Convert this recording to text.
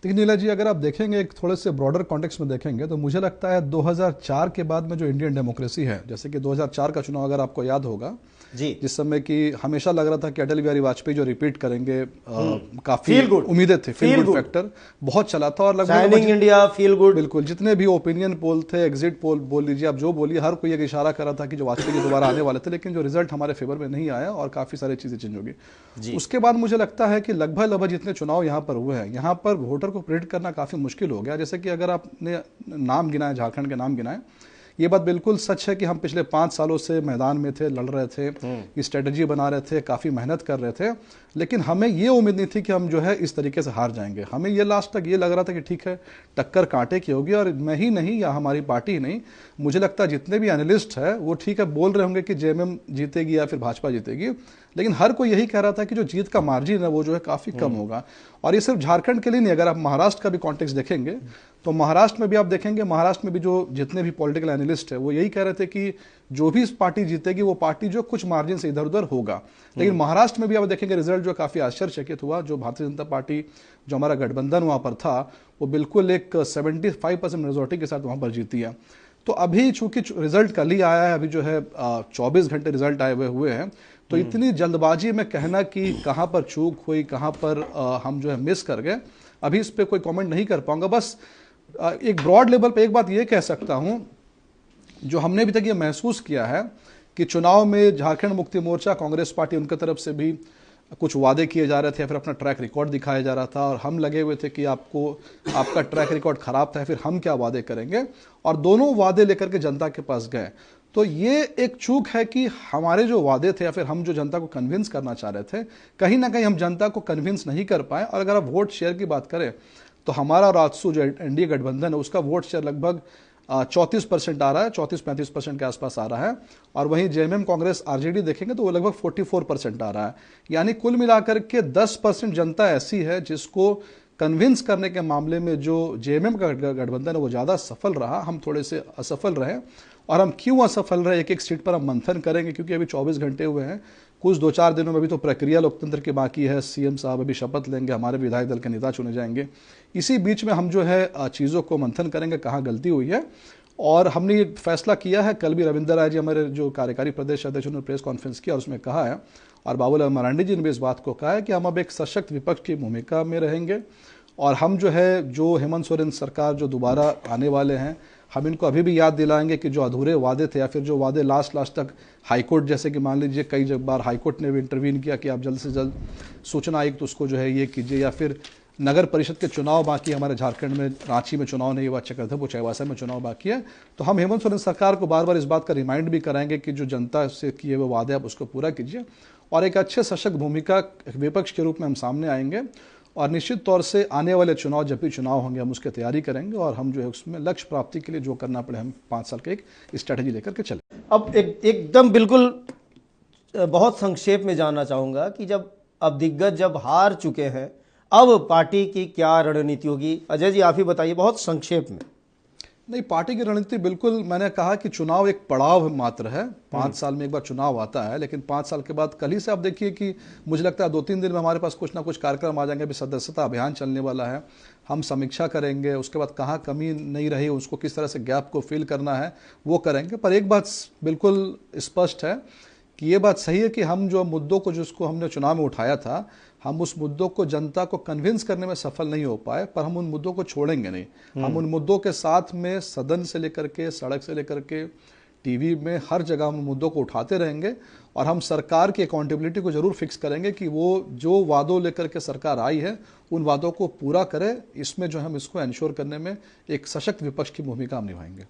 देखिए नीला जी, अगर आप देखेंगे एक थोड़े से ब्रॉडर कॉन्टेक्स्ट में देखेंगे तो मुझे लगता है 2004 के बाद में जो इंडियन डेमोक्रेसी है, जैसे कि 2004 का चुनाव अगर आपको याद होगा, जी, जिस समय कि हमेशा लग रहा था कि अटल बिहारी वाजपेयी जो रिपीट करेंगे, काफी फील गुड, उम्मीदें थी, फील गुड फैक्टर बहुत चला था और शाइनिंग इंडिया, फील गुड, बिल्कुल जितने भी ओपिनियन पोल थे, एग्जिट पोल बोल लीजिए, आप जो बोलिए, हर कोई एक इशारा कर रहा था कि जो वाजपेयी जी दोबारा आने वाले थे, लेकिन जो रिजल्ट हमारे फेवर में नहीं आया और काफी सारी चीजें चेंज होगी। उसके बाद मुझे लगता है कि लगभग जितने चुनाव यहाँ पर हुए हैं, यहाँ पर वोटर को प्रेडिक्ट करना काफी मुश्किल हो गया। जैसे कि अगर आपने नाम गिनाए, झारखंड के नाम गिनाए, ये बात बिल्कुल सच है कि हम पिछले 5 सालों से मैदान में थे, लड़ रहे थे, स्ट्रेटजी बना रहे थे, काफ़ी मेहनत कर रहे थे, लेकिन हमें ये उम्मीद नहीं थी कि हम जो है इस तरीके से हार जाएंगे। हमें ये लास्ट तक ये लग रहा था कि ठीक है, टक्कर कांटे की होगी, और मैं ही नहीं या हमारी पार्टी ही नहीं, मुझे लगता है जितने भी एनालिस्ट है वो ठीक है बोल रहे होंगे कि जेएमएम जीतेगी या फिर भाजपा जीतेगी, लेकिन हर कोई यही कह रहा था कि जो जीत का मार्जिन है वो जो है काफ़ी कम होगा। और ये सिर्फ झारखंड के लिए नहीं, अगर आप महाराष्ट्र का भी कॉन्टेक्स्ट देखेंगे तो महाराष्ट्र में भी आप देखेंगे, महाराष्ट्र में भी जो जितने भी पॉलिटिकल एनालिस्ट है वो यही कह रहे थे कि जो भी पार्टी जीतेगी वो पार्टी जो कुछ मार्जिन से इधर उधर होगा। लेकिन महाराष्ट्र में भी आप देखेंगे रिजल्ट जो काफी आश्चर्यचकित हुआ। जो भारतीय जनता पार्टी, जो हमारा गठबंधन वहां पर था, वो बिल्कुल एक 75% मेजोरिटी के साथ वहां पर जीती है। तो अभी चूंकि रिजल्ट कल ही आया है, अभी जो है 24 घंटे रिजल्ट आए हुए हैं, तो इतनी जल्दबाजी में कहना कि कहां पर चूक हुई, कहां पर हम जो है मिस कर गए, अभी इस पर कोई कमेंट नहीं कर पाऊंगा। बस एक ब्रॉड लेवल पे एक बात ये कह सकता हूं, जो हमने अभी तक ये महसूस किया है कि चुनाव में झारखंड मुक्ति मोर्चा, कांग्रेस पार्टी, उनकी तरफ से भी कुछ वादे किए जा रहे थे, फिर अपना ट्रैक रिकॉर्ड दिखाया जा रहा था, और हम लगे हुए थे कि आपका ट्रैक रिकॉर्ड खराब था, फिर हम क्या वादे करेंगे, और दोनों वादे लेकर के जनता के पास गए। तो ये एक चूक है कि हमारे जो वादे थे या फिर हम जो जनता को कन्विंस करना चाह रहे थे, कहीं ना कहीं हम जनता को कन्विंस नहीं कर पाए। और अगर आप वोट शेयर की बात करें तो हमारा राजसू जो एनडीए गठबंधन है उसका वोट शेयर लगभग 34% आ रहा है, 34-35% के आसपास आ रहा है, और वहीं जेएमएम कांग्रेस आरजेडी देखेंगे तो वो लगभग 44% आ रहा है। यानी कुल मिलाकर के 10% जनता ऐसी है जिसको कन्विंस करने के मामले में जो जेएमएम का गठबंधन है वो ज़्यादा सफल रहा, हम थोड़े से असफल रहे। और हम क्यों असफल रहे, एक एक सीट पर हम मंथन करेंगे, क्योंकि अभी 24 घंटे हुए हैं, कुछ 2-4 दिनों में भी तो प्रक्रिया लोकतंत्र की बाकी है। सीएम साहब अभी शपथ लेंगे, हमारे विधायक दल के नेता चुने जाएंगे, इसी बीच में हम जो है चीज़ों को मंथन करेंगे कहाँ गलती हुई है। और हमने ये फैसला किया है, कल भी रविंद्र राय जी हमारे जो कार्यकारी प्रदेश अध्यक्ष उन्होंने प्रेस कॉन्फ्रेंस किया और उसमें कहा है, और बाबूलाल मरांडी जी ने भी इस बात को कहा है कि हम अब एक सशक्त विपक्ष की भूमिका में रहेंगे, और हम जो है जो हेमंत सोरेन सरकार जो दोबारा आने वाले हैं, हम इनको अभी भी याद दिलाएंगे कि जो अधूरे वादे थे या फिर जो वादे लास्ट तक हाईकोर्ट, जैसे कि मान लीजिए कई बार हाईकोर्ट ने भी इंटरवीन किया कि आप जल्द से जल्द सूचना आयुक्त उसको जो है ये कीजिए, या फिर नगर परिषद के चुनाव बाकी हमारे झारखंड में, रांची में चुनाव नहीं हुआ, चक्रधरपुर चाईबासा में चुनाव बाकी है, तो हम हेमंत सोरेन सरकार को बार बार इस बात का रिमाइंड भी कराएंगे कि जो जनता से किए हुए वादे आप उसको पूरा कीजिए, और एक अच्छे सशक्त भूमिका विपक्ष के रूप में हम सामने आएंगे। और निश्चित तौर से आने वाले चुनाव, जब भी चुनाव होंगे, हम उसकी तैयारी करेंगे, और हम जो है उसमें लक्ष्य प्राप्ति के लिए जो करना पड़े हम 5 साल के एक स्ट्रैटेजी लेकर के चले। अब एकदम बिल्कुल बहुत संक्षेप में जानना चाहूंगा कि जब अब दिग्गज जब हार चुके हैं, अब पार्टी की क्या रणनीति होगी? अजय जी आप ही बताइए बहुत संक्षेप में। नहीं, पार्टी की रणनीति बिल्कुल, मैंने कहा कि चुनाव एक पड़ाव मात्र है, 5 साल में एक बार चुनाव आता है, लेकिन 5 साल के बाद, कल ही से आप देखिए कि मुझे लगता है 2-3 दिन में हमारे पास कुछ ना कुछ कार्यक्रम आ जाएंगे। अभी सदस्यता अभियान चलने वाला है, हम समीक्षा करेंगे, उसके बाद कहाँ कमी नहीं रही, उसको किस तरह से गैप को फिल करना है वो करेंगे। पर एक बात बिल्कुल स्पष्ट है कि ये बात सही है कि हम जो मुद्दों को, जिसको हमने चुनाव में उठाया था, हम उस मुद्दों को जनता को कन्विंस करने में सफल नहीं हो पाए, पर हम उन मुद्दों को छोड़ेंगे नहीं। हम उन मुद्दों के साथ में सदन से लेकर के, सड़क से लेकर के, टीवी में, हर जगह हम मुद्दों को उठाते रहेंगे, और हम सरकार की अकाउंटेबिलिटी को जरूर फिक्स करेंगे कि वो जो वादों लेकर के सरकार आई है उन वादों को पूरा करे। इसमें जो हम इसको एंश्योर करने में एक सशक्त विपक्ष की भूमिका हम निभाएंगे।